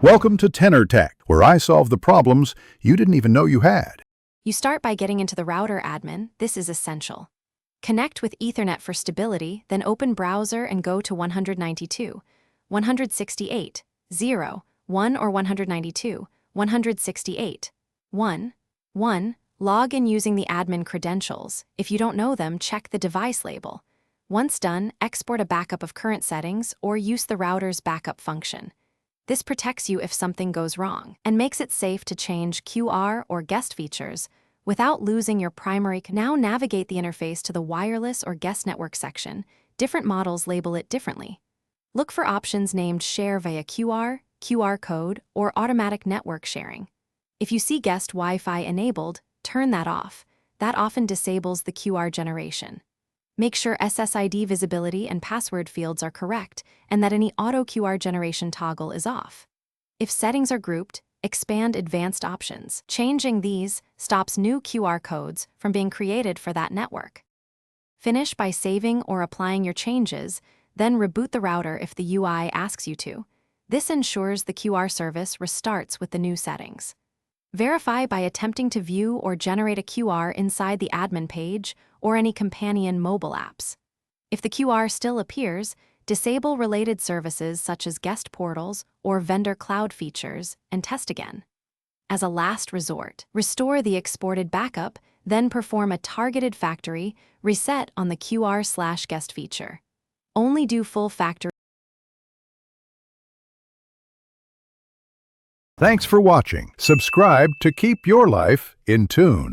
Welcome to Tenor Tech, where I solve the problems you didn't even know you had. You start by getting into the router admin. This is essential. Connect with Ethernet for stability, then open browser and go to 192, 168, 0, 1 or 192, 168, 1, 1. Log in using the admin credentials. If you don't know them, check the device label. Once done, export a backup of current settings or use the router's backup function. This protects you if something goes wrong and makes it safe to change QR or guest features without losing your primary. Now navigate the interface to the wireless or guest network section. Different models label it differently. Look for options named Share via QR, QR code, or Automatic Network Sharing. If you see Guest Wi-Fi enabled, turn that off. That often disables the QR generation. Make sure SSID visibility and password fields are correct and that any auto QR generation toggle is off. If settings are grouped, expand advanced options. Changing these stops new QR codes from being created for that network. Finish by saving or applying your changes, then reboot the router if the UI asks you to. This ensures the QR service restarts with the new settings. Verify by attempting to view or generate a QR inside the admin page or any companion mobile apps. If the QR still appears, disable related services such as guest portals or vendor cloud features and test again. As a last resort, restore the exported backup, then perform a targeted factory reset on the QR/guest feature. Only do full factory. Thanks for watching. Subscribe to keep your life in tune.